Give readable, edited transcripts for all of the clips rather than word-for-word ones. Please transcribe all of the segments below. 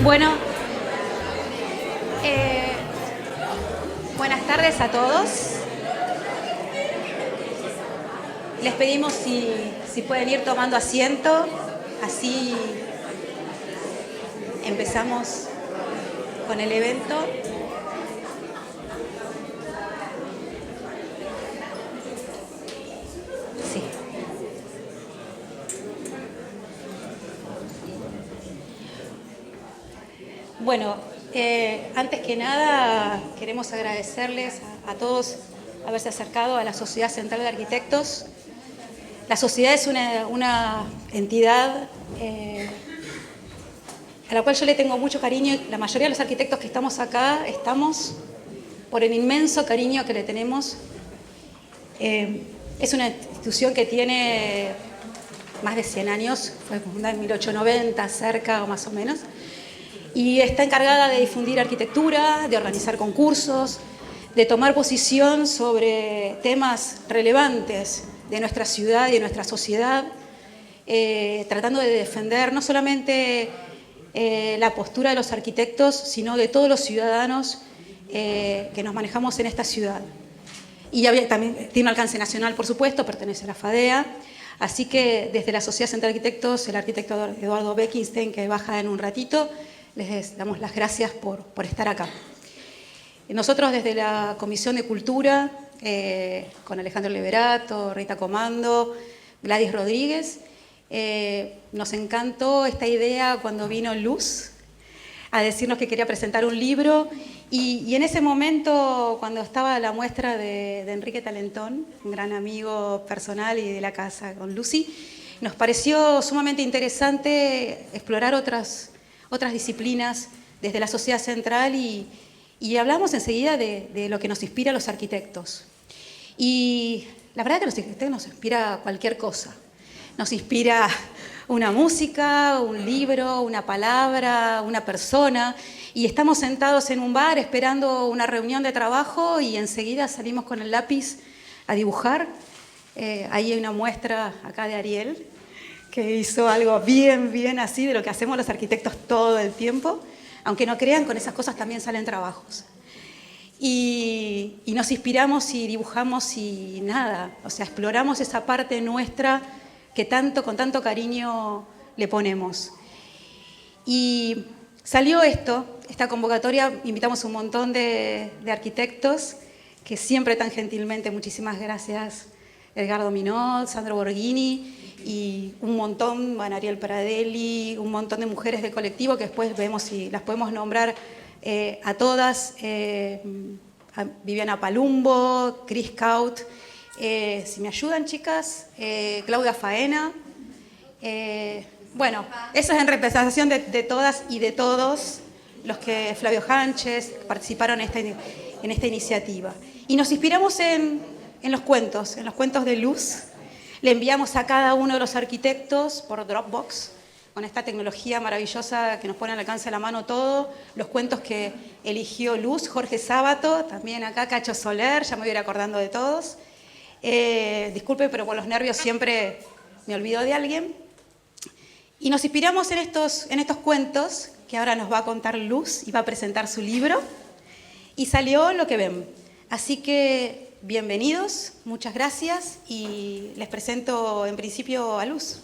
Bueno, eh, buenas tardes a todos. Les pedimos si pueden ir tomando asiento, así empezamos con el evento. Sí. Bueno, antes que nada queremos agradecerles a todos haberse acercado a la Sociedad Central de Arquitectos. La sociedad es una entidad a la cual yo le tengo mucho cariño. La mayoría de los arquitectos que estamos acá estamos por el inmenso cariño que le tenemos. Es una institución que tiene más de 100 años, fue fundada en 1890, cerca o más o menos, y está encargada de difundir arquitectura, de organizar concursos, de tomar posición sobre temas relevantes de nuestra ciudad y de nuestra sociedad, tratando de defender no solamente la postura de los arquitectos, sino de todos los ciudadanos que nos manejamos en esta ciudad. Y también tiene un alcance nacional, por supuesto, pertenece a la FADEA, así que desde la Sociedad Central de Arquitectos, el arquitecto Eduardo Beckenstein, que baja en un ratito, les damos las gracias por estar acá. Nosotros desde la Comisión de Cultura, con Alejandro Liberato, Rita Comando, Gladys Rodríguez, nos encantó esta idea cuando vino Luz a decirnos que quería presentar un libro, y en ese momento, cuando estaba la muestra de Enrique Talentón, un gran amigo personal y de la casa con Lucy, nos pareció sumamente interesante explorar otras disciplinas desde la sociedad central, y hablamos enseguida de lo que nos inspira a los arquitectos. Y la verdad que los arquitectos nos inspira cualquier cosa. Nos inspira una música, un libro, una palabra, una persona, y estamos sentados en un bar esperando una reunión de trabajo y enseguida salimos con el lápiz a dibujar. Ahí hay una muestra acá de Ariel, que hizo algo bien así de lo que hacemos los arquitectos todo el tiempo. Aunque no crean, con esas cosas también salen trabajos. Y nos inspiramos y dibujamos y nada, o sea, exploramos esa parte nuestra que con tanto cariño le ponemos. Y salió esta convocatoria, invitamos un montón de arquitectos que siempre tan gentilmente, muchísimas gracias, Edgardo Minot, Sandro Borghini, y un montón, Ariel Pradelli, un montón de mujeres del colectivo que después vemos si las podemos nombrar a todas, a Viviana Palumbo, Chris Kaut, si me ayudan chicas, Claudia Faena, bueno, eso es en representación de todas y de todos los que Flavio Hanches participaron en esta iniciativa. Y nos inspiramos en los cuentos de Luz. Le enviamos a cada uno de los arquitectos por Dropbox, con esta tecnología maravillosa que nos pone al alcance de la mano todo, los cuentos que eligió Luz, Jorge Sábato, también acá Cacho Soler, ya me voy a ir acordando de todos. Disculpe, pero por los nervios siempre me olvido de alguien. Y nos inspiramos en estos cuentos, que ahora nos va a contar Luz y va a presentar su libro, y salió lo que ven. Así que bienvenidos, muchas gracias, y les presento en principio a Luz.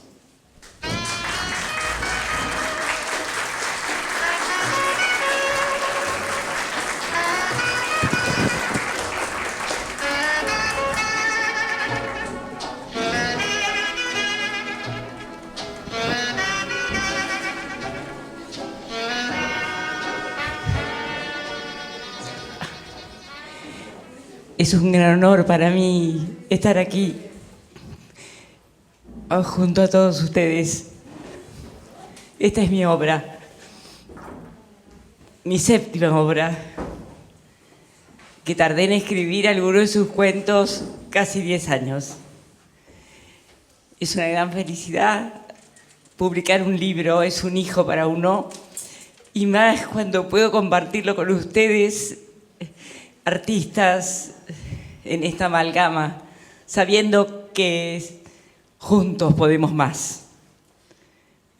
Es un gran honor para mí estar aquí junto a todos ustedes. Esta es mi obra, mi séptima obra, que tardé en escribir algunos de sus cuentos casi 10 años. Es una gran felicidad publicar un libro, es un hijo para uno, y más cuando puedo compartirlo con ustedes, artistas, en esta amalgama, sabiendo que juntos podemos más.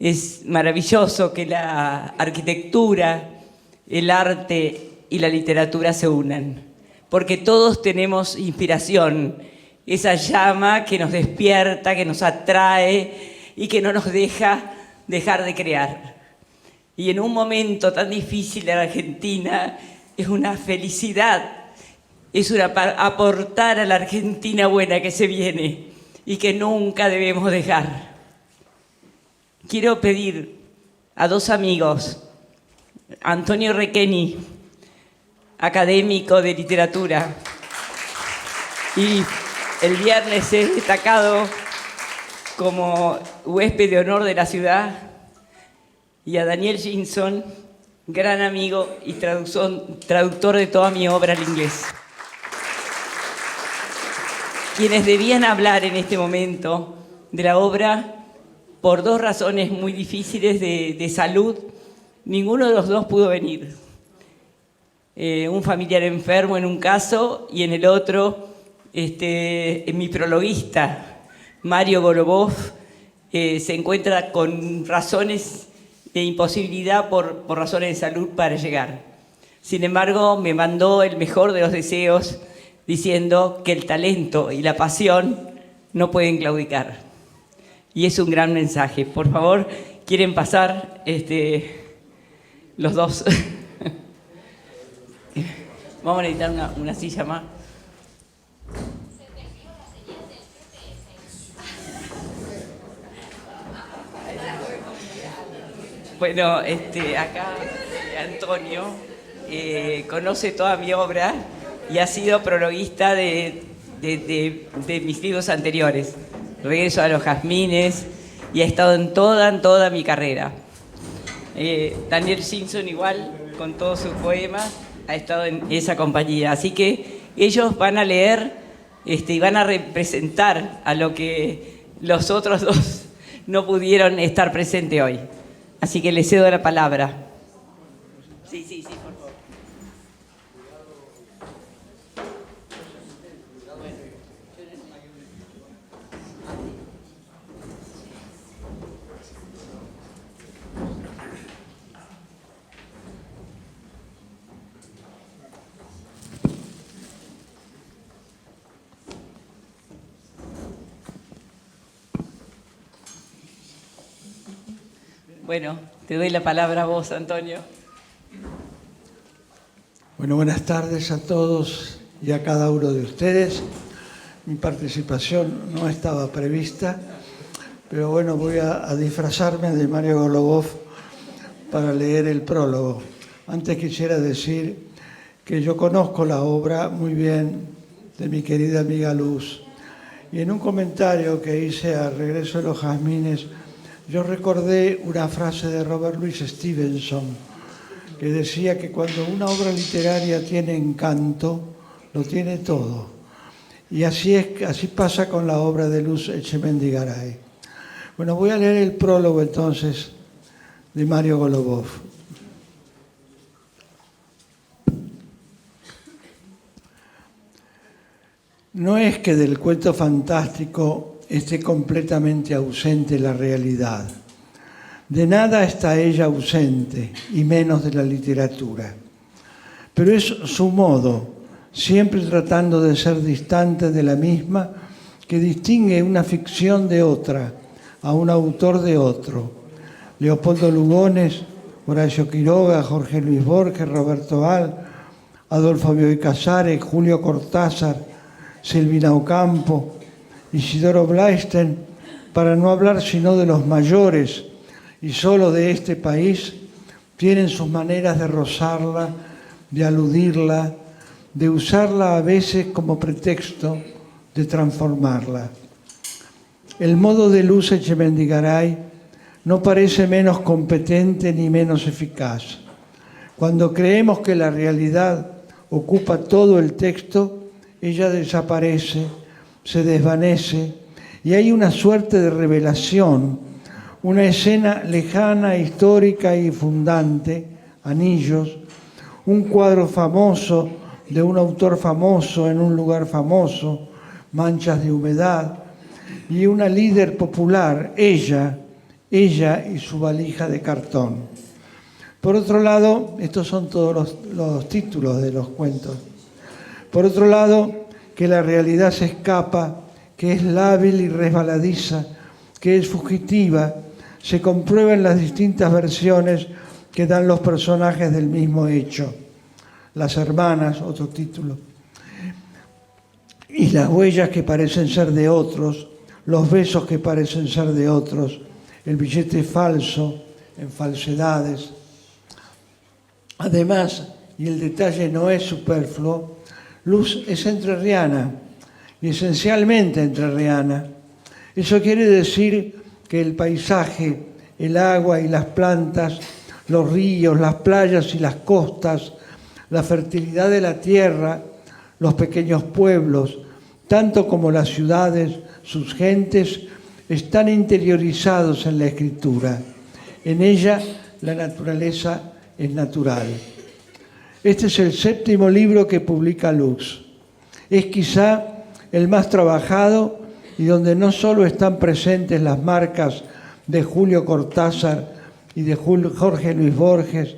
Es maravilloso que la arquitectura, el arte y la literatura se unan, porque todos tenemos inspiración, esa llama que nos despierta, que nos atrae y que no nos deja dejar de crear. Y en un momento tan difícil de la Argentina, es una felicidad, es aportar a la Argentina buena que se viene y que nunca debemos dejar. Quiero pedir a dos amigos, Antonio Requeni, académico de literatura, y el viernes es destacado como huésped de honor de la ciudad, y a Daniel Jinson, gran amigo y traductor de toda mi obra al inglés. Quienes debían hablar en este momento de la obra, por dos razones muy difíciles de salud, ninguno de los dos pudo venir. Un familiar enfermo en un caso y en el otro, mi prologuista, Mario Golubov, se encuentra con razones de imposibilidad por razones de salud para llegar. Sin embargo, me mandó el mejor de los deseos diciendo que el talento y la pasión no pueden claudicar. Y es un gran mensaje. Por favor, ¿quieren pasar los dos? Vamos a necesitar una silla más. Bueno, acá Antonio conoce toda mi obra y ha sido prologuista de mis libros anteriores. Regreso a los Jazmines, y ha estado en toda mi carrera. Daniel Simpson igual, con todos sus poemas, ha estado en esa compañía. Así que ellos van a leer y van a representar a lo que los otros dos no pudieron estar presentes hoy. Así que les cedo la palabra. Sí, por favor. Bueno, te doy la palabra a vos, Antonio. Bueno, buenas tardes a todos y a cada uno de ustedes. Mi participación no estaba prevista, pero bueno, voy a disfrazarme de Mario Golubov para leer el prólogo. Antes quisiera decir que yo conozco la obra muy bien de mi querida amiga Luz, y en un comentario que hice a Regreso de los Jazmines, yo recordé una frase de Robert Louis Stevenson que decía que cuando una obra literaria tiene encanto, lo tiene todo. Y así pasa con la obra de Luz Echemendigaray. Bueno, voy a leer el prólogo entonces de Mario Golubov. No es que del cuento fantástico esté completamente ausente la realidad. De nada está ella ausente, y menos de la literatura. Pero es su modo, siempre tratando de ser distante de la misma, que distingue una ficción de otra, a un autor de otro. Leopoldo Lugones, Horacio Quiroga, Jorge Luis Borges, Roberto Al, Adolfo Bioy Casares, Julio Cortázar, Silvina Ocampo, Isidoro Blaisten, para no hablar sino de los mayores y solo de este país, tienen sus maneras de rozarla, de aludirla, de usarla a veces como pretexto, de transformarla. El modo de Luz Echemendigaray no parece menos competente ni menos eficaz. Cuando creemos que la realidad ocupa todo el texto, ella desaparece, se desvanece, y hay una suerte de revelación, una escena lejana, histórica y fundante, Anillos, un cuadro famoso de un autor famoso en un lugar famoso, Manchas de humedad, y una líder popular, ella, ella y su valija de cartón. Por otro lado, estos son todos los títulos de los cuentos. Por otro lado, que la realidad se escapa, que es lábil y resbaladiza, que es fugitiva, se comprueba en las distintas versiones que dan los personajes del mismo hecho. Las hermanas, otro título, y las huellas que parecen ser de otros, los besos que parecen ser de otros, el billete falso, en falsedades. Además, y el detalle no es superfluo, Luz es entrerriana y esencialmente entrerriana. Eso quiere decir que el paisaje, el agua y las plantas, los ríos, las playas y las costas, la fertilidad de la tierra, los pequeños pueblos, tanto como las ciudades, sus gentes, están interiorizados en la escritura. En ella la naturaleza es natural. Este es el 7º libro que publica Lux. Es quizá el más trabajado y donde no solo están presentes las marcas de Julio Cortázar y de Jorge Luis Borges,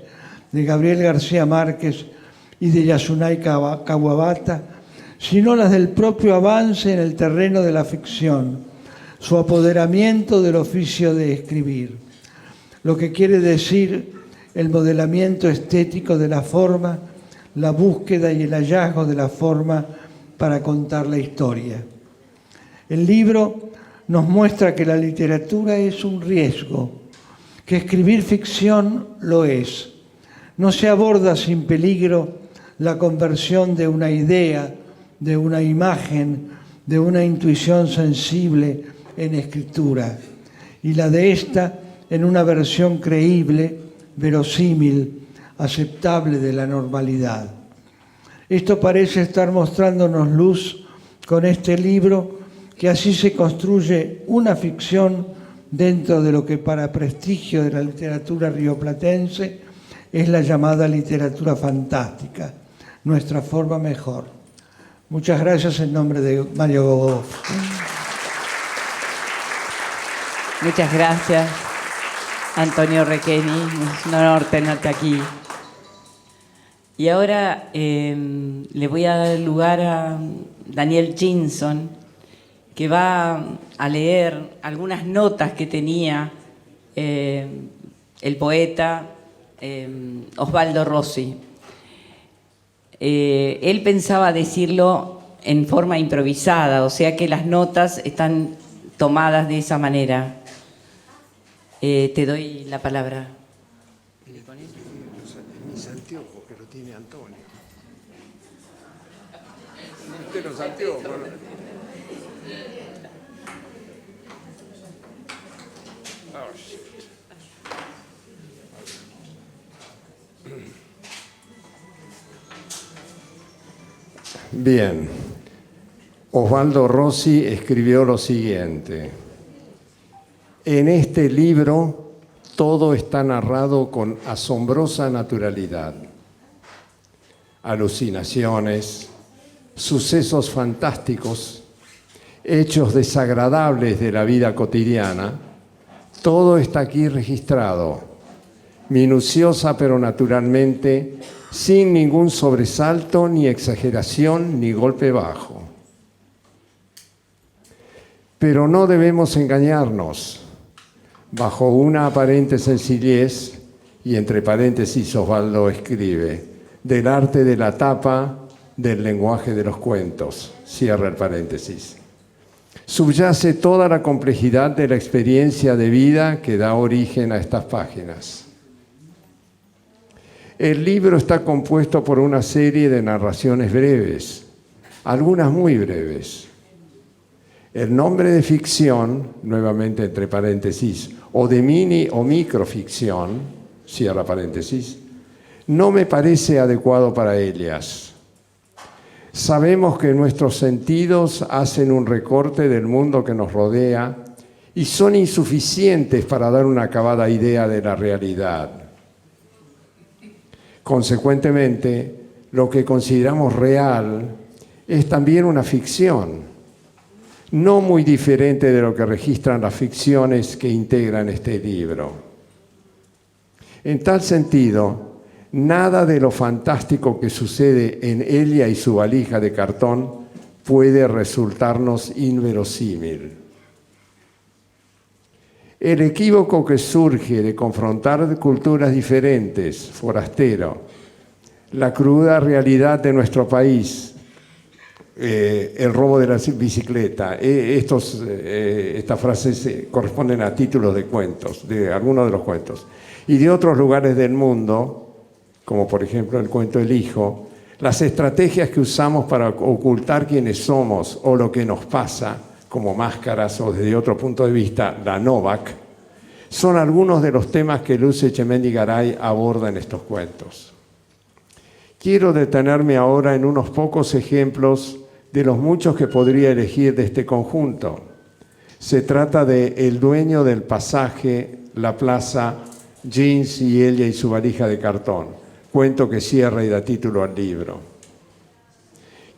de Gabriel García Márquez y de Yasunay Kawabata, sino las del propio avance en el terreno de la ficción, su apoderamiento del oficio de escribir, lo que quiere decir el modelamiento estético de la forma, la búsqueda y el hallazgo de la forma para contar la historia. El libro nos muestra que la literatura es un riesgo, que escribir ficción lo es. No se aborda sin peligro la conversión de una idea, de una imagen, de una intuición sensible en escritura, y la de esta en una versión creíble, verosímil, aceptable de la normalidad. Esto parece estar mostrándonos Luz con este libro, que así se construye una ficción dentro de lo que para prestigio de la literatura rioplatense es la llamada literatura fantástica, nuestra forma mejor. Muchas gracias en nombre de Mario Gogó. Muchas gracias, Antonio Requeni. Es un honor tenerte aquí. Y ahora le voy a dar lugar a Daniel Chinson, que va a leer algunas notas que tenía el poeta Osvaldo Rossi. Él pensaba decirlo en forma improvisada, o sea que las notas están tomadas de esa manera. Te doy la palabra. Mis anteojos que lo tiene Antonio. Usted los anteojos, ¿no? Bien, Osvaldo Rossi escribió lo siguiente: en este libro todo está narrado con asombrosa naturalidad. Alucinaciones, sucesos fantásticos, hechos desagradables de la vida cotidiana, todo está aquí registrado, minuciosa pero naturalmente, sin ningún sobresalto, ni exageración, ni golpe bajo. Pero no debemos engañarnos. Bajo una aparente sencillez, y entre paréntesis Osvaldo escribe, del arte de la tapa, del lenguaje de los cuentos, cierra el paréntesis, subyace toda la complejidad de la experiencia de vida que da origen a estas páginas. El libro está compuesto por una serie de narraciones breves, algunas muy breves. El nombre de ficción, nuevamente entre paréntesis, o de mini o microficción, cierra paréntesis, no me parece adecuado para ellas. Sabemos que nuestros sentidos hacen un recorte del mundo que nos rodea y son insuficientes para dar una acabada idea de la realidad. Consecuentemente, lo que consideramos real es también una ficción. no muy diferente de lo que registran las ficciones que integran este libro. En tal sentido, nada de lo fantástico que sucede en Elia y su valija de cartón puede resultarnos inverosímil. El equívoco que surge de confrontar culturas diferentes, forastero, la cruda realidad de nuestro país, el robo de la bicicleta, estas frases corresponden a títulos de cuentos, de algunos de los cuentos, y de otros lugares del mundo, como por ejemplo el cuento El Hijo, las estrategias que usamos para ocultar quiénes somos o lo que nos pasa, como máscaras o desde otro punto de vista, la Novak, son algunos de los temas que Luz Echemendi Garay aborda en estos cuentos. Quiero detenerme ahora en unos pocos ejemplos de los muchos que podría elegir de este conjunto. Se trata de El dueño del pasaje, la plaza, Jeans y Elia y su valija de cartón, cuento que cierra y da título al libro.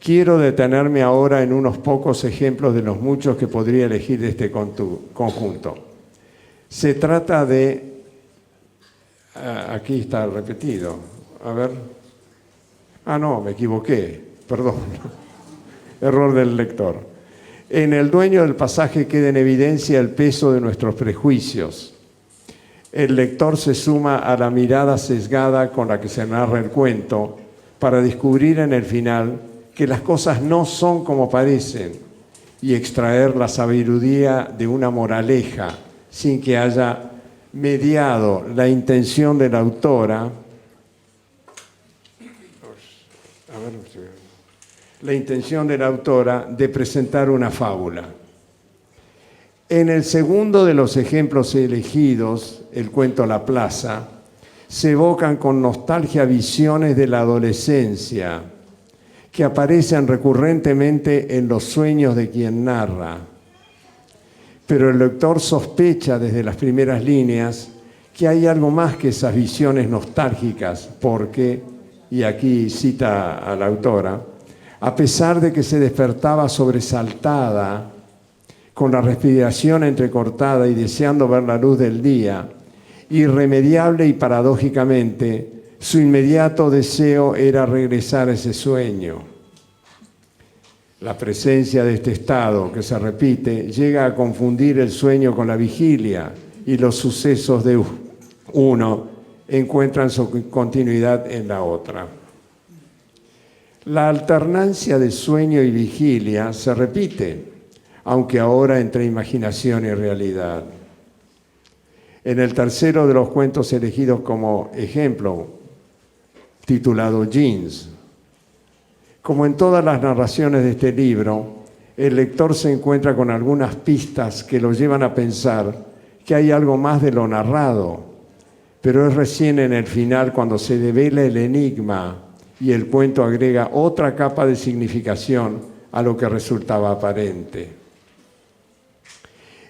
Quiero detenerme ahora en unos pocos ejemplos de los muchos que podría elegir de este conjunto. Se trata de... aquí está repetido. A ver. Ah, no, me equivoqué. Perdón. Error del lector. En El dueño del pasaje queda en evidencia el peso de nuestros prejuicios. El lector se suma a la mirada sesgada con la que se narra el cuento para descubrir en el final que las cosas no son como parecen y extraer la sabiduría de una moraleja sin que haya mediado la intención de la autora, de presentar una fábula. En el segundo de los ejemplos elegidos, el cuento La plaza, se evocan con nostalgia visiones de la adolescencia que aparecen recurrentemente en los sueños de quien narra. Pero el lector sospecha desde las primeras líneas que hay algo más que esas visiones nostálgicas, porque, y aquí cita a la autora, a pesar de que se despertaba sobresaltada, con la respiración entrecortada y deseando ver la luz del día, irremediable y paradójicamente, su inmediato deseo era regresar a ese sueño. La presencia de este estado, que se repite, llega a confundir el sueño con la vigilia y los sucesos de uno encuentran su continuidad en la otra. La alternancia de sueño y vigilia se repite, aunque ahora entre imaginación y realidad. En el tercero de los cuentos elegidos como ejemplo, titulado Jeans, como en todas las narraciones de este libro, el lector se encuentra con algunas pistas que lo llevan a pensar que hay algo más de lo narrado, pero es recién en el final cuando se devela el enigma y el cuento agrega otra capa de significación a lo que resultaba aparente.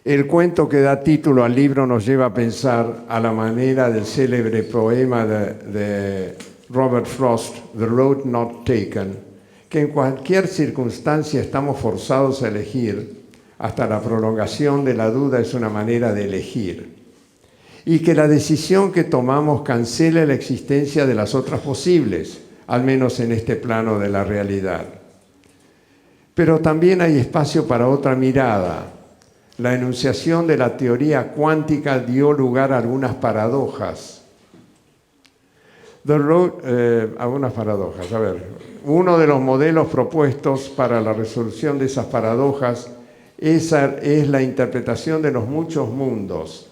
El cuento que da título al libro nos lleva a pensar a la manera del célebre poema de Robert Frost, The Road Not Taken, que en cualquier circunstancia estamos forzados a elegir, hasta la prolongación de la duda es una manera de elegir, y que la decisión que tomamos cancela la existencia de las otras posibles, al menos en este plano de la realidad. Pero también hay espacio para otra mirada. La enunciación de la teoría cuántica dio lugar a algunas paradojas. Algunas paradojas. A ver, uno de los modelos propuestos para la resolución de esas paradojas es la interpretación de los muchos mundos,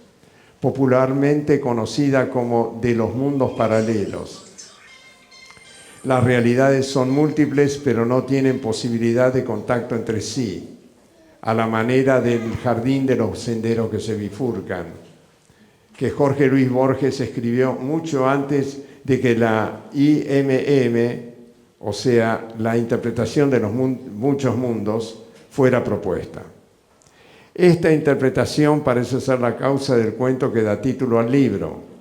popularmente conocida como de los mundos paralelos. Las realidades son múltiples, pero no tienen posibilidad de contacto entre sí, a la manera del jardín de los senderos que se bifurcan, que Jorge Luis Borges escribió mucho antes de que la IMM, o sea, la interpretación de los muchos mundos, fuera propuesta. Esta interpretación parece ser la causa del cuento que da título al libro.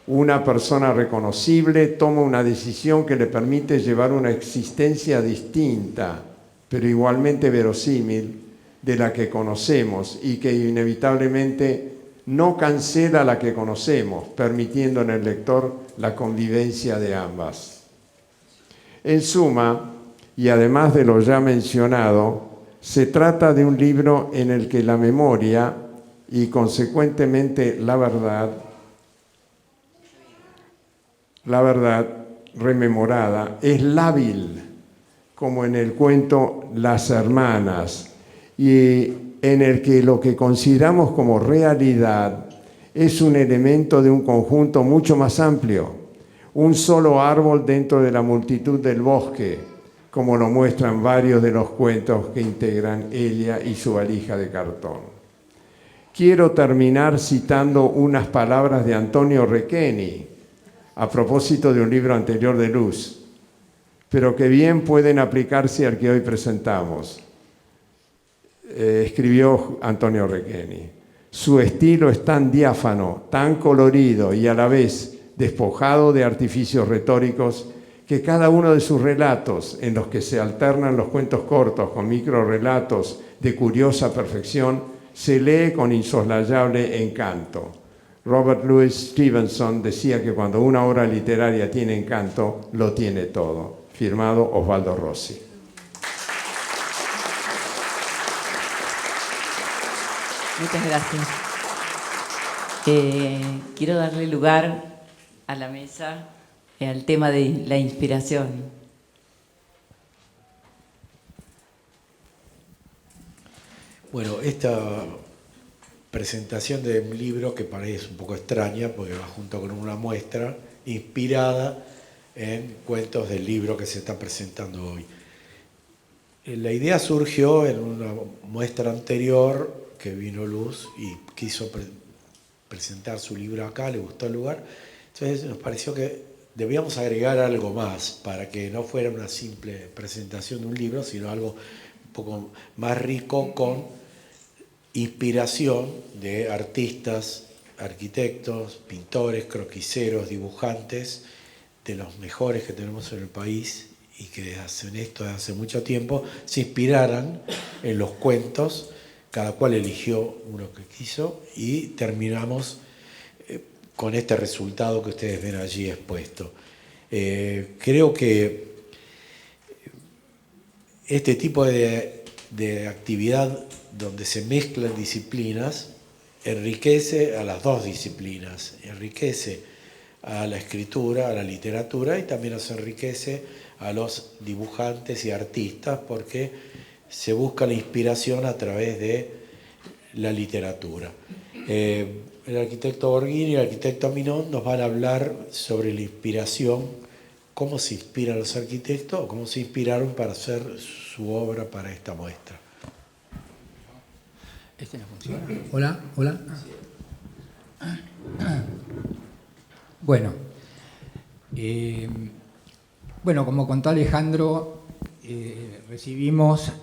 Una persona reconocible toma una decisión que le permite llevar una existencia distinta, pero igualmente verosímil, de la que conocemos y que inevitablemente no cancela la que conocemos, permitiendo en el lector la convivencia de ambas. En suma, y además de lo ya mencionado, se trata de un libro en el que la memoria y consecuentemente la verdad rememorada es lábil, como en el cuento Las Hermanas, y en el que lo que consideramos como realidad es un elemento de un conjunto mucho más amplio, un solo árbol dentro de la multitud del bosque, como lo muestran varios de los cuentos que integran ella y su valija de cartón. Quiero terminar citando unas palabras de Antonio Requeni, a propósito de un libro anterior de Luz, pero que bien pueden aplicarse al que hoy presentamos. Escribió Antonio Requeni: su estilo es tan diáfano, tan colorido y a la vez despojado de artificios retóricos, que cada uno de sus relatos, en los que se alternan los cuentos cortos con microrelatos de curiosa perfección, se lee con insoslayable encanto. Robert Louis Stevenson decía que cuando una obra literaria tiene encanto, lo tiene todo. Firmado Osvaldo Rossi. Muchas gracias. Quiero darle lugar a la mesa al tema de la inspiración. Bueno, esta presentación de un libro que parece un poco extraña porque va junto con una muestra inspirada en cuentos del libro que se está presentando hoy. La idea surgió en una muestra anterior que vino Luz y quiso presentar su libro acá, le gustó el lugar, entonces nos pareció que debíamos agregar algo más para que no fuera una simple presentación de un libro, sino algo un poco más rico con inspiración de artistas, arquitectos, pintores, croquiseros, dibujantes, de los mejores que tenemos en el país y que hacen esto desde hace mucho tiempo, se inspiraran en los cuentos, cada cual eligió uno que quiso y terminamos con este resultado que ustedes ven allí expuesto. Creo que este tipo de actividad donde se mezclan disciplinas enriquece a las dos disciplinas, enriquece a la escritura, a la literatura y también nos enriquece a los dibujantes y artistas porque se busca la inspiración a través de la literatura. El arquitecto Borghini y el arquitecto Minón nos van a hablar sobre la inspiración, cómo se inspiran los arquitectos o cómo se inspiraron para hacer su obra para esta muestra. ¿Este no funciona? Hola, hola. Bueno, como contó Alejandro, recibimos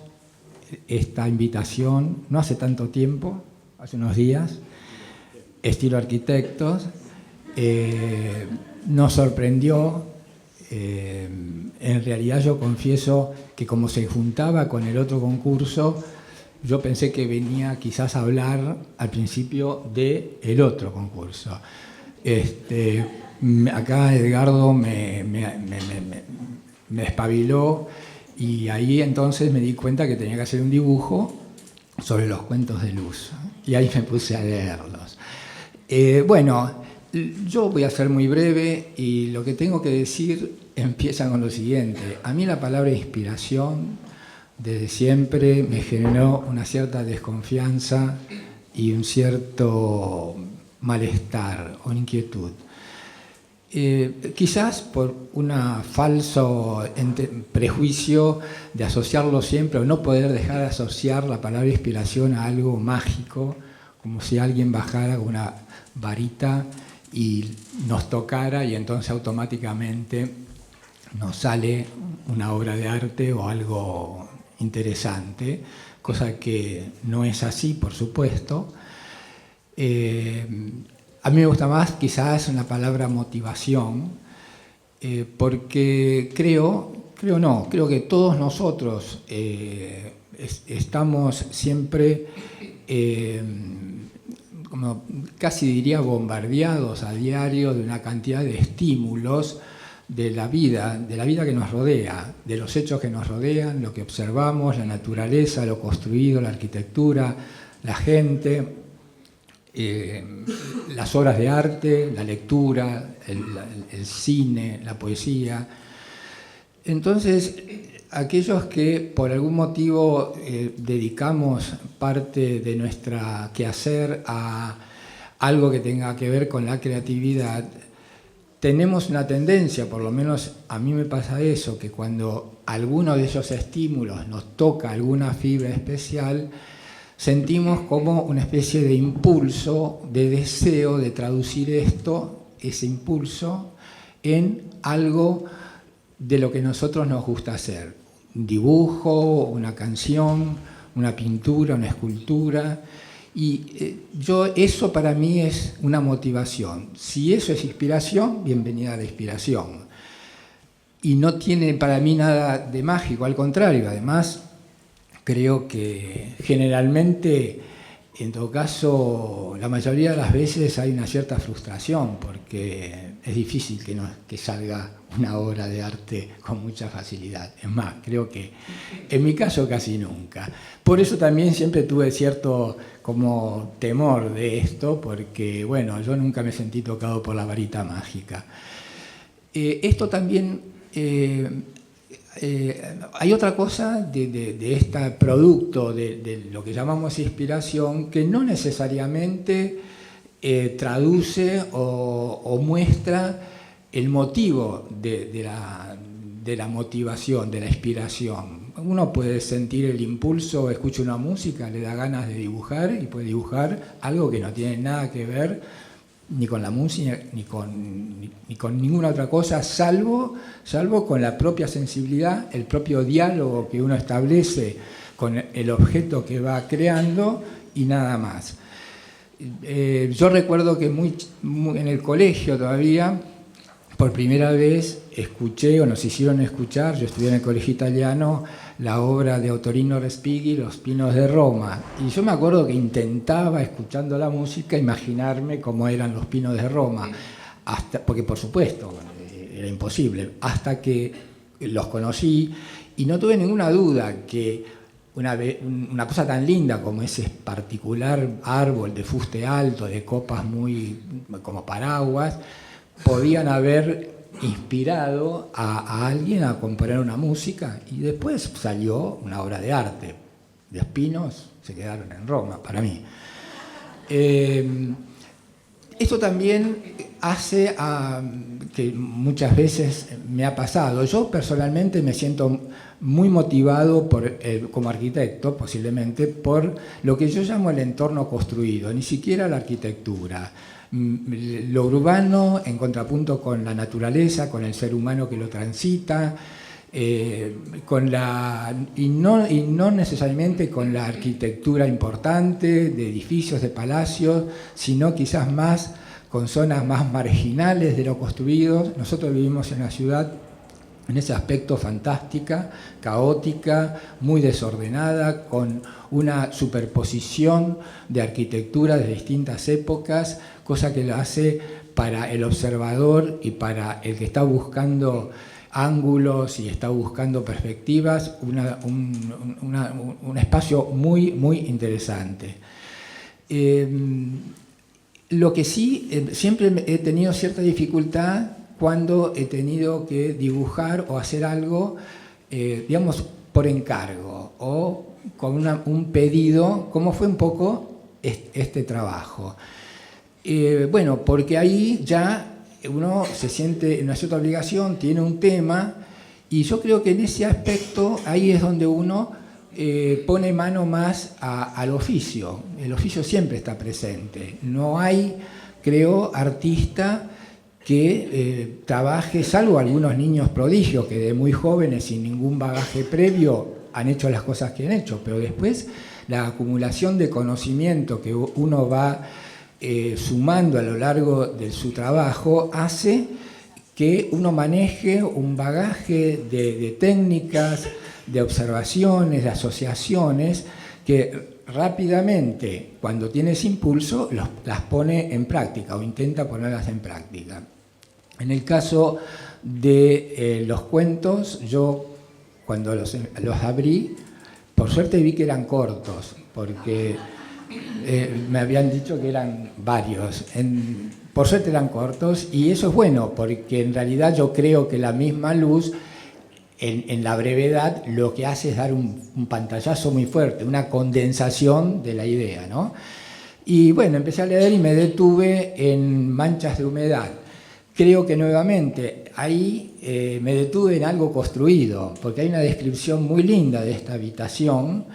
esta invitación no hace tanto tiempo, hace unos días, estilo arquitectos, nos sorprendió. En realidad yo confieso que como se juntaba con el otro concurso, yo pensé que venía quizás a hablar al principio del otro concurso. Acá Edgardo me espabiló y ahí entonces me di cuenta que tenía que hacer un dibujo sobre los cuentos de Luz. Y ahí me puse a leerlos. Yo voy a ser muy breve y lo que tengo que decir empieza con lo siguiente. A mí la palabra inspiración desde siempre me generó una cierta desconfianza y un cierto malestar o inquietud. Quizás por un falso prejuicio de asociarlo siempre o no poder dejar de asociar la palabra inspiración a algo mágico, como si alguien bajara con una varita y nos tocara y entonces automáticamente nos sale una obra de arte o algo interesante, cosa que no es así, por supuesto. A mí me gusta más quizás una palabra motivación, porque creo que todos nosotros estamos siempre, como casi diría, bombardeados a diario de una cantidad de estímulos de la vida que nos rodea, de los hechos que nos rodean, lo que observamos, la naturaleza, lo construido, la arquitectura, la gente, las obras de arte, la lectura, el cine, la poesía. Entonces, aquellos que por algún motivo dedicamos parte de nuestra quehacer a algo que tenga que ver con la creatividad, tenemos una tendencia, por lo menos a mí me pasa eso, que cuando alguno de esos estímulos nos toca alguna fibra especial, sentimos como una especie de impulso, de deseo de traducir ese impulso, en algo de lo que nosotros nos gusta hacer. Un dibujo, una canción, una pintura, una escultura. Y eso para mí es una motivación. Si eso es inspiración, bienvenida a la inspiración. Y no tiene para mí nada de mágico, al contrario. Además, creo que generalmente, en todo caso, la mayoría de las veces hay una cierta frustración, porque es difícil que salga una obra de arte con mucha facilidad. Es más, creo que en mi caso casi nunca. Por eso también siempre tuve cierto como temor de esto, porque bueno, yo nunca me sentí tocado por la varita mágica. Esto también, hay otra cosa de este producto, de lo que llamamos inspiración, que no necesariamente traduce o muestra el motivo de la motivación, de la inspiración. Uno puede sentir el impulso, escucha una música, le da ganas de dibujar y puede dibujar algo que no tiene nada que ver ni con la música ni con ninguna otra cosa, salvo con la propia sensibilidad, el propio diálogo que uno establece con el objeto que va creando y nada más. Yo recuerdo que en el colegio todavía, por primera vez escuché, o nos hicieron escuchar, yo estudié en el colegio italiano, la obra de Ottorino Respighi, Los Pinos de Roma. Y yo me acuerdo que intentaba, escuchando la música, imaginarme cómo eran los pinos de Roma, porque por supuesto era imposible, hasta que los conocí y no tuve ninguna duda que una cosa tan linda como ese particular árbol de fuste alto, de copas muy como paraguas, podían haber inspirado a alguien a componer una música, y después salió una obra de arte. Los pinos se quedaron en Roma, para mí. Esto también hace que muchas veces me ha pasado. Yo personalmente me siento muy motivado como arquitecto, posiblemente, por lo que yo llamo el entorno construido, ni siquiera la arquitectura. Lo urbano en contrapunto con la naturaleza, con el ser humano que lo transita, y no necesariamente con la arquitectura importante de edificios, de palacios, sino quizás más con zonas más marginales de lo construido. Nosotros vivimos en una ciudad en ese aspecto fantástica, caótica, muy desordenada, con una superposición de arquitectura de distintas épocas, cosa que lo hace para el observador y para el que está buscando ángulos y está buscando perspectivas, un espacio muy, muy interesante. Lo que sí, siempre he tenido cierta dificultad cuando he tenido que dibujar o hacer algo, digamos, por encargo o con un pedido, como fue un poco este trabajo. Bueno, porque ahí ya uno se siente en una cierta obligación, tiene un tema, y yo creo que en ese aspecto ahí es donde uno pone mano más al oficio. El oficio siempre está presente. No hay, creo, artista que trabaje, salvo algunos niños prodigios que de muy jóvenes, sin ningún bagaje previo, han hecho las cosas que han hecho, pero después la acumulación de conocimiento que uno va sumando a lo largo de su trabajo hace que uno maneje un bagaje de técnicas, de observaciones, de asociaciones, que rápidamente, cuando tiene ese impulso, las pone en práctica o intenta ponerlas en práctica. En el caso de los cuentos, yo cuando los abrí, por suerte vi que eran cortos, porque me habían dicho que eran varios. Por suerte eran cortos, y eso es bueno, porque en realidad yo creo que la misma luz, en la brevedad, lo que hace es dar un pantallazo muy fuerte, una condensación de la idea, ¿no? Y bueno, empecé a leer y me detuve en Manchas de humedad. Creo que nuevamente ahí me detuve en algo construido, porque hay una descripción muy linda de esta habitación,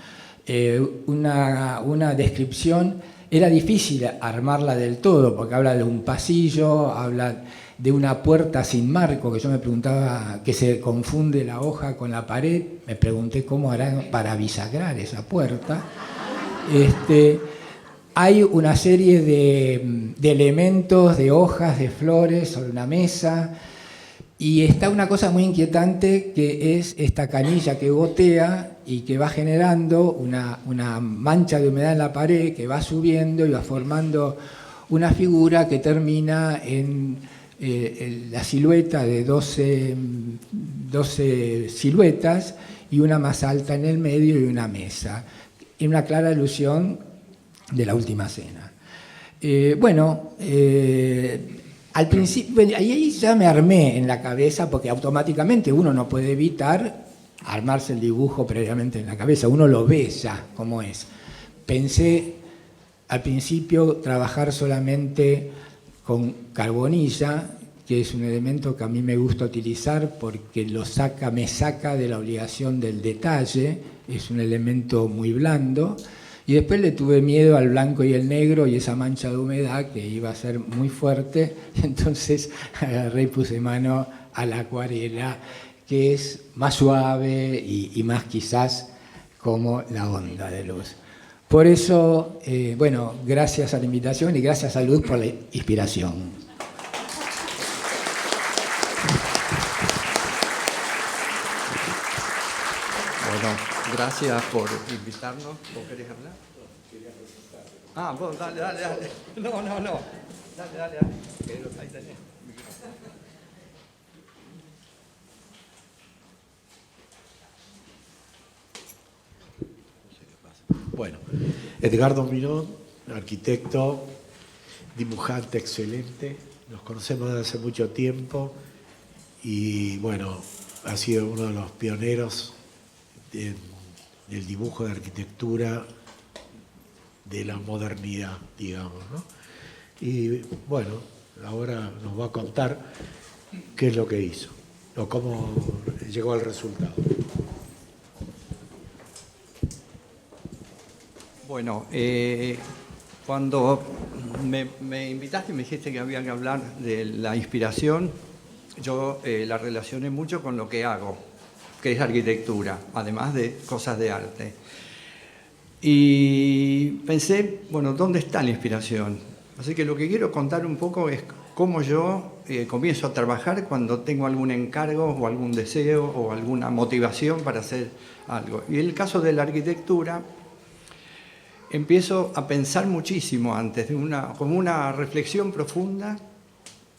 una descripción, era difícil armarla del todo, porque habla de un pasillo, habla de una puerta sin marco, que yo me preguntaba, que se confunde la hoja con la pared, me pregunté cómo harán para bisagrar esa puerta. Hay una serie de elementos, de hojas, de flores sobre una mesa, y está una cosa muy inquietante, que es esta canilla que gotea y que va generando una mancha de humedad en la pared, que va subiendo y va formando una figura que termina en la silueta de 12 siluetas, y una más alta en el medio y una mesa, en una clara alusión de la Última Cena. Al principio, ahí ya me armé en la cabeza, porque automáticamente uno no puede evitar armarse el dibujo previamente en la cabeza, uno lo ve ya como es. Pensé al principio trabajar solamente con carbonilla, que es un elemento que a mí me gusta utilizar porque me saca de la obligación del detalle, es un elemento muy blando. Y después le tuve miedo al blanco y el negro y esa mancha de humedad que iba a ser muy fuerte, entonces agarré y puse mano a la acuarela, que es más suave y más quizás como la onda de luz. Por eso, gracias a la invitación y gracias a Luz por la inspiración. Bueno, gracias por invitarnos. ¿Vos querés hablar? Vos, dale. No. Dale. Ahí tenés. Bueno, Edgardo Mirón, arquitecto, dibujante excelente, nos conocemos desde hace mucho tiempo y bueno, ha sido uno de los pioneros del dibujo de arquitectura de la modernidad, digamos, ¿no? Y bueno, ahora nos va a contar qué es lo que hizo o cómo llegó al resultado. Bueno, cuando me invitaste y me dijiste que había que hablar de la inspiración, yo la relacioné mucho con lo que hago, que es arquitectura, además de cosas de arte. Y pensé, bueno, ¿dónde está la inspiración? Así que lo que quiero contar un poco es cómo yo comienzo a trabajar cuando tengo algún encargo o algún deseo o alguna motivación para hacer algo. Y en el caso de la arquitectura, empiezo a pensar muchísimo antes, como una reflexión profunda,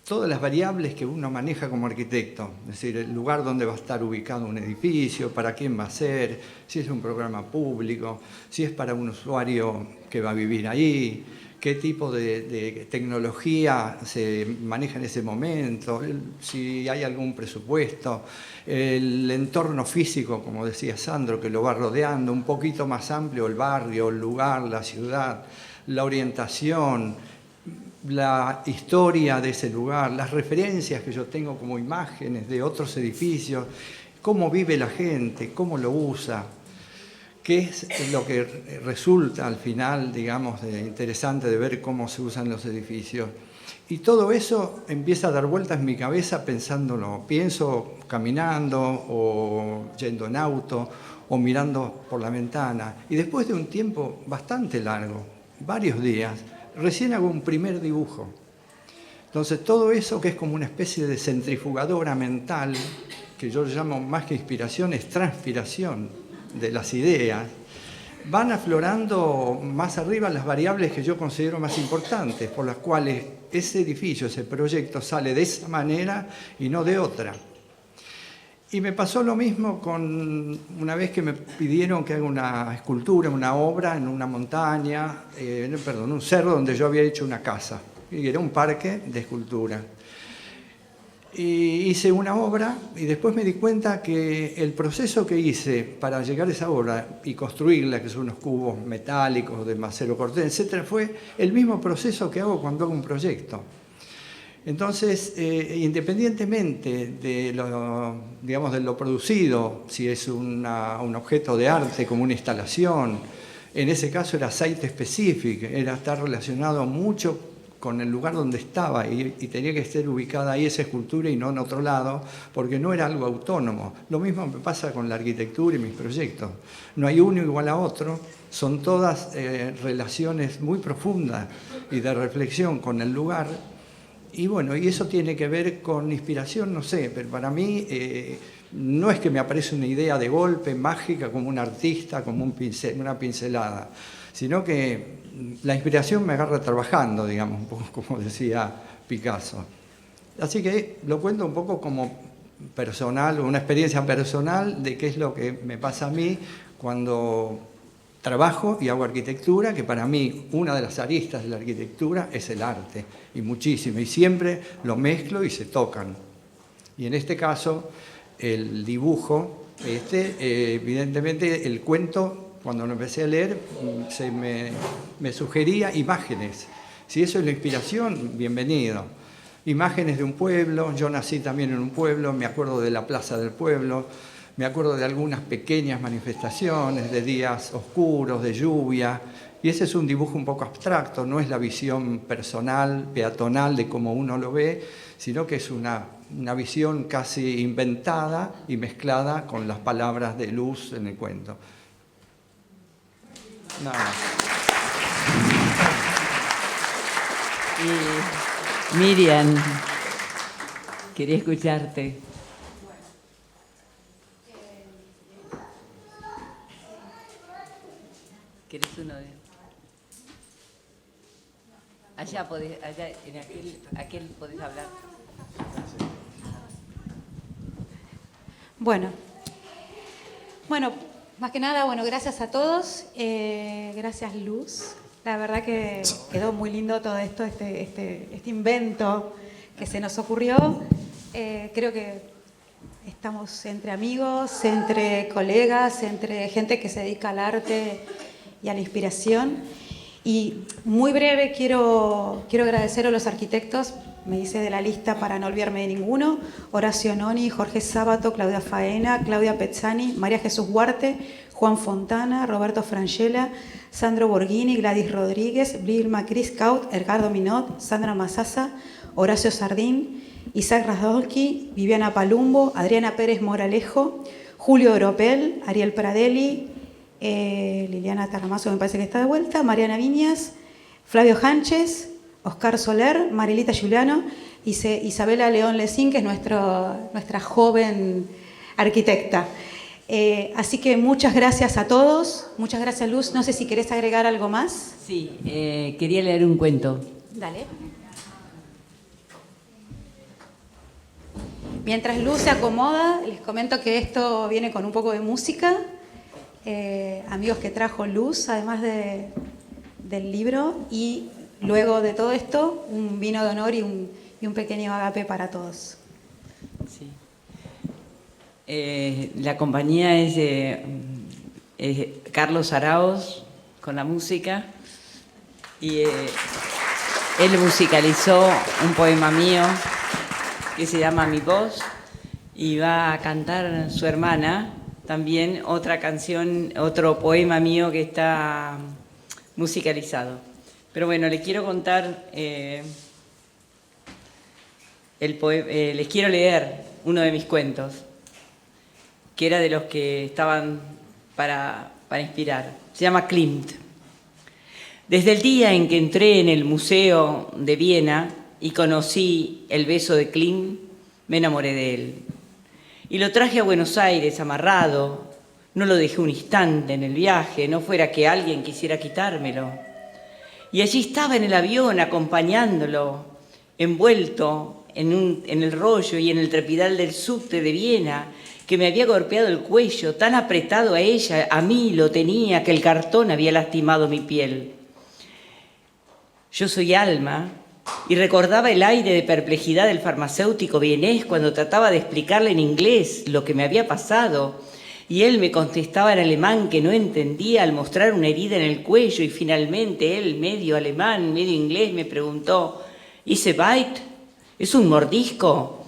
todas las variables que uno maneja como arquitecto, es decir, el lugar donde va a estar ubicado un edificio, para quién va a ser, si es un programa público, si es para un usuario que va a vivir ahí, qué tipo de tecnología se maneja en ese momento, si hay algún presupuesto, el entorno físico, como decía Sandro, que lo va rodeando, un poquito más amplio, el barrio, el lugar, la ciudad, la orientación, la historia de ese lugar, las referencias que yo tengo como imágenes de otros edificios, cómo vive la gente, cómo lo usa, qué es lo que resulta al final, digamos, interesante de ver cómo se usan los edificios. Y todo eso empieza a dar vueltas en mi cabeza pensándolo. Pienso caminando o yendo en auto o mirando por la ventana. Y después de un tiempo bastante largo, varios días, recién hago un primer dibujo. Entonces todo eso que es como una especie de centrifugadora mental que yo llamo más que inspiración, es transpiración de las ideas, van aflorando más arriba las variables que yo considero más importantes, por las cuales ese edificio, ese proyecto sale de esa manera y no de otra. Y me pasó lo mismo con una vez que me pidieron que haga una escultura, una obra en una montaña, un cerro donde yo había hecho una casa, y era un parque de escultura. Y hice una obra y después me di cuenta que el proceso que hice para llegar a esa obra y construirla, que son unos cubos metálicos de acero cortés, etc., fue el mismo proceso que hago cuando hago un proyecto. Entonces, independientemente de lo producido, si es un objeto de arte como una instalación, en ese caso era site specific, era estar relacionado mucho con el lugar donde estaba y tenía que estar ubicada ahí esa escultura y no en otro lado, porque no era algo autónomo. Lo mismo me pasa con la arquitectura y mis proyectos. No hay uno igual a otro, son todas relaciones muy profundas y de reflexión con el lugar. Y bueno, y eso tiene que ver con inspiración, no sé, pero para mí no es que me aparece una idea de golpe, mágica, como un artista, como una pincelada, sino que la inspiración me agarra trabajando, digamos, un poco como decía Picasso. Así que lo cuento un poco como personal, una experiencia personal de qué es lo que me pasa a mí cuando trabajo y hago arquitectura, que para mí una de las aristas de la arquitectura es el arte, y muchísimo, y siempre lo mezclo y se tocan. Y en este caso, el dibujo, evidentemente el cuento, cuando lo empecé a leer, me sugería imágenes. Si eso es la inspiración, bienvenido. Imágenes de un pueblo, yo nací también en un pueblo, me acuerdo de la plaza del pueblo, me acuerdo de algunas pequeñas manifestaciones, de días oscuros, de lluvia, y ese es un dibujo un poco abstracto, no es la visión personal, peatonal de cómo uno lo ve, sino que es una visión casi inventada y mezclada con las palabras de luz en el cuento. Nada más. Y Miriam, quería escucharte. ¿Querés uno de...? Allá en aquel podés hablar. Bueno, más que nada, gracias a todos. Gracias, Luz. La verdad que quedó muy lindo todo esto, este invento que se nos ocurrió. Creo que estamos entre amigos, entre colegas, entre gente que se dedica al arte y a la inspiración. Y muy breve quiero agradecer a los arquitectos, me hice de la lista para no olvidarme de ninguno: Horacio Noni, Jorge Sábato, Claudia Faena, Claudia Pezzani, María Jesús Huarte, Juan Fontana, Roberto Frangella, Sandro Borghini, Gladys Rodríguez, Vilma Criscaut, Edgardo Minot, Sandra Mazasa, Horacio Sardín, Isaac Rasdolski, Viviana Palumbo, Adriana Pérez Moralejo, Julio Oropel, Ariel Pradelli, Liliana Tarramazo, me parece que está de vuelta, Mariana Viñas, Flavio Sánchez, Oscar Soler, Marilita Giuliano y Isabela León Lecín, que es nuestra joven arquitecta. Así que muchas gracias a todos, muchas gracias, Luz. No sé si querés agregar algo más. Sí, quería leer un cuento. Dale. Mientras Luz se acomoda, les comento que esto viene con un poco de música. Amigos que trajo Luz, además del libro, y luego de todo esto, un vino de honor y un pequeño agape para todos. Sí. La compañía es Carlos Araoz con la música, y él musicalizó un poema mío que se llama Mi Voz, y va a cantar su hermana también otra canción, otro poema mío que está musicalizado. Pero bueno, les quiero contar, les quiero leer uno de mis cuentos, que era de los que estaban para inspirar. Se llama Klimt. Desde el día en que entré en el Museo de Viena y conocí el beso de Klimt, me enamoré de él. Y lo traje a Buenos Aires amarrado. No lo dejé un instante en el viaje, no fuera que alguien quisiera quitármelo. Y allí estaba en el avión acompañándolo, envuelto en el rollo y en el trepidal del subte de Viena, que me había golpeado el cuello, tan apretado a ella, a mí lo tenía, que el cartón había lastimado mi piel. Yo soy Alma y recordaba el aire de perplejidad del farmacéutico vienés cuando trataba de explicarle en inglés lo que me había pasado, y él me contestaba en alemán que no entendía al mostrar una herida en el cuello, y finalmente él, medio alemán, medio inglés, me preguntó: ¿Is a bite? ¿Es un mordisco?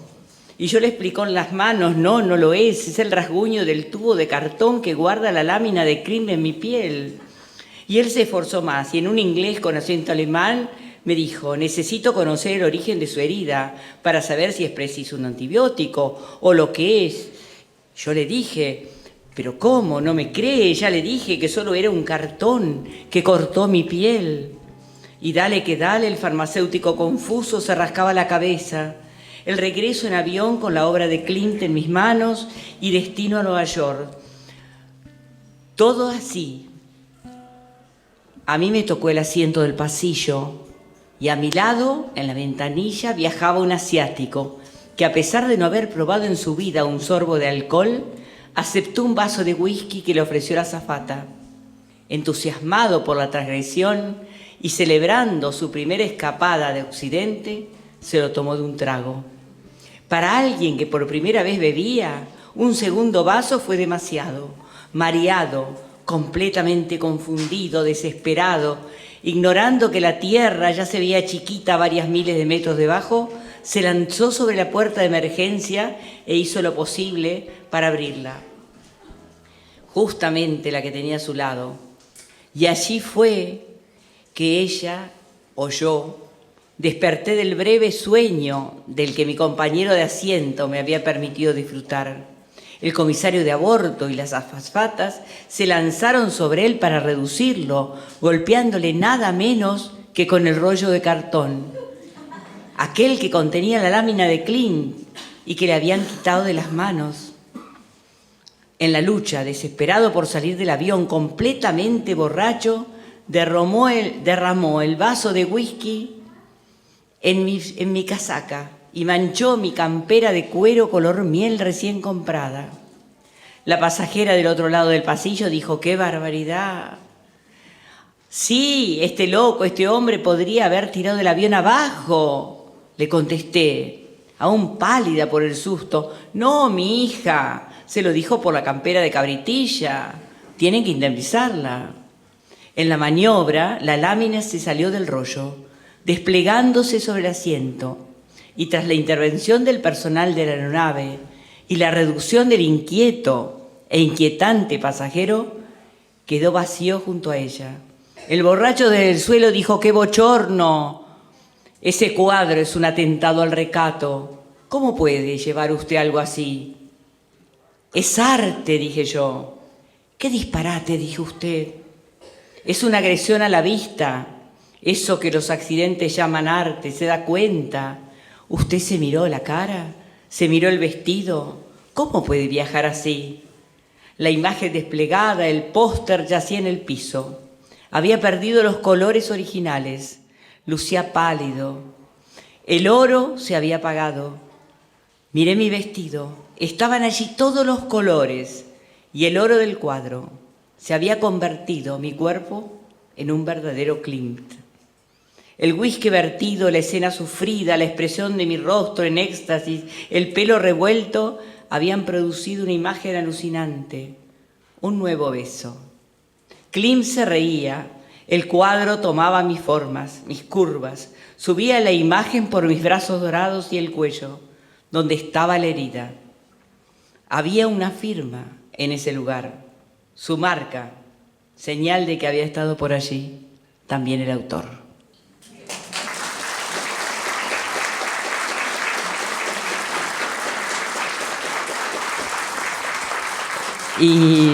Y yo le expliqué con las manos: no, no lo es el rasguño del tubo de cartón que guarda la lámina de Klim en mi piel. Y él se esforzó más, y en un inglés con acento alemán me dijo: necesito conocer el origen de su herida para saber si es preciso un antibiótico o lo que es. Yo le dije: ¿pero cómo? ¿No me cree? Ya le dije que solo era un cartón que cortó mi piel. Y dale que dale, el farmacéutico confuso se rascaba la cabeza. El regreso en avión con la obra de Klimt en mis manos y destino a Nueva York. Todo así. A mí me tocó el asiento del pasillo y a mi lado, en la ventanilla, viajaba un asiático que, a pesar de no haber probado en su vida un sorbo de alcohol, aceptó un vaso de whisky que le ofreció la azafata. Entusiasmado por la transgresión y celebrando su primera escapada de Occidente, se lo tomó de un trago. Para alguien que por primera vez bebía, un segundo vaso fue demasiado. Mareado, completamente confundido, desesperado, ignorando que la tierra ya se veía chiquita a varias miles de metros debajo, se lanzó sobre la puerta de emergencia e hizo lo posible para abrirla. Justamente la que tenía a su lado. Y allí fue que ella, o yo, desperté del breve sueño del que mi compañero de asiento me había permitido disfrutar. El comisario de aborto y las azafatas se lanzaron sobre él para reducirlo, golpeándole nada menos que con el rollo de cartón, aquel que contenía la lámina de Klimt y que le habían quitado de las manos. En la lucha, desesperado por salir del avión, completamente borracho, derramó el vaso de whisky en mi casaca y manchó mi campera de cuero color miel recién comprada. La pasajera del otro lado del pasillo dijo: ¡qué barbaridad! Sí, este loco, este hombre podría haber tirado el avión abajo, le contesté, aún pálida por el susto. No, mi hija, se lo dijo por la campera de cabritilla, tienen que indemnizarla. En la maniobra, la lámina se salió del rollo, desplegándose sobre el asiento, y tras la intervención del personal de la aeronave y la reducción del inquieto e inquietante pasajero, quedó vacío junto a ella. El borracho desde el suelo dijo: ¡qué bochorno! Ese cuadro es un atentado al recato. ¿Cómo puede llevar usted algo así? Es arte, dije yo. ¿Qué disparate, dijo usted? Es una agresión a la vista. Eso que los accidentes llaman arte, ¿se da cuenta? ¿Usted se miró la cara? ¿Se miró el vestido? ¿Cómo puede viajar así? La imagen desplegada, el póster yacía en el piso. Había perdido los colores originales. Lucía pálido. El oro se había apagado. Miré mi vestido. Estaban allí todos los colores y el oro del cuadro. Se había convertido mi cuerpo en un verdadero Klimt. El whisky vertido, la escena sufrida, la expresión de mi rostro en éxtasis, el pelo revuelto, habían producido una imagen alucinante. Un nuevo beso. Klimt se reía. El cuadro tomaba mis formas, mis curvas. Subía la imagen por mis brazos dorados y el cuello, donde estaba la herida. Había una firma en ese lugar, su marca, señal de que había estado por allí también el autor. Y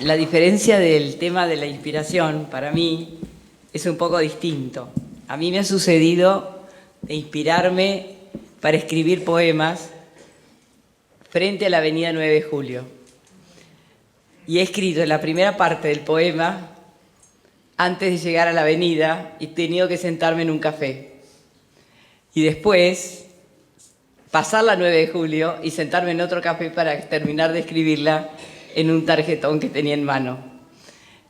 la diferencia del tema de la inspiración, para mí, es un poco distinto. A mí me ha sucedido de inspirarme para escribir poemas frente a la avenida 9 de Julio. Y he escrito la primera parte del poema antes de llegar a la avenida y he tenido que sentarme en un café. Y después pasar la 9 de Julio y sentarme en otro café para terminar de escribirla en un tarjetón que tenía en mano.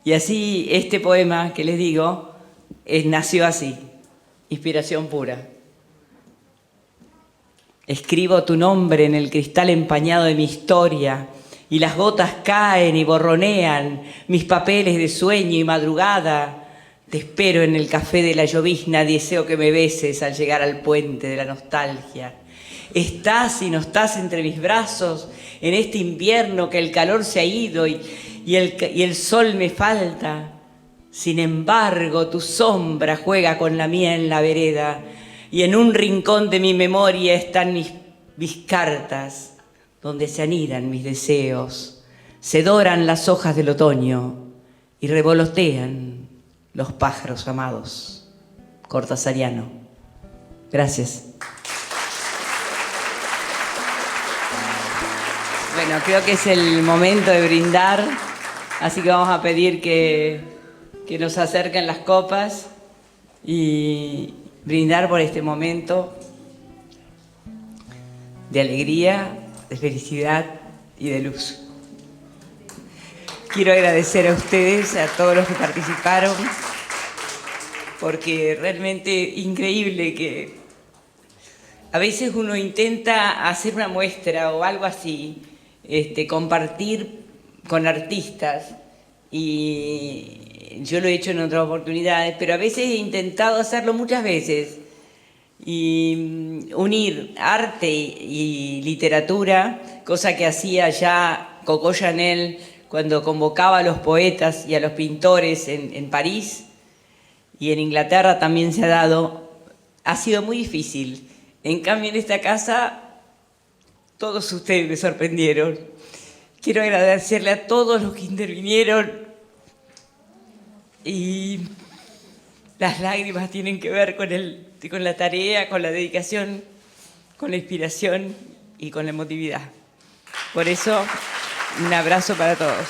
Y así este poema que les digo nació así, inspiración pura. Escribo tu nombre en el cristal empañado de mi historia y las gotas caen y borronean mis papeles de sueño y madrugada. Te espero en el café de la llovizna, deseo que me beses al llegar al puente de la nostalgia. Estás y no estás entre mis brazos en este invierno que el calor se ha ido y el sol me falta. Sin embargo, tu sombra juega con la mía en la vereda y en un rincón de mi memoria están mis cartas donde se anidan mis deseos. Se doran las hojas del otoño y revolotean los pájaros amados. Cortasariano. Gracias. Bueno, creo que es el momento de brindar, así que vamos a pedir que nos acerquen las copas y brindar por este momento de alegría, de felicidad y de luz. Quiero agradecer a ustedes, a todos los que participaron, porque realmente increíble que a veces uno intenta hacer una muestra o algo así, compartir con artistas, y yo lo he hecho en otras oportunidades, pero a veces he intentado hacerlo muchas veces, y unir arte y literatura, cosa que hacía ya Coco Chanel cuando convocaba a los poetas y a los pintores en París, y en Inglaterra también se ha dado. Ha sido muy difícil. En cambio, en esta casa, todos ustedes me sorprendieron. Quiero agradecerle a todos los que intervinieron, y las lágrimas tienen que ver con la tarea, con la dedicación, con la inspiración y con la emotividad. Por eso, un abrazo para todos.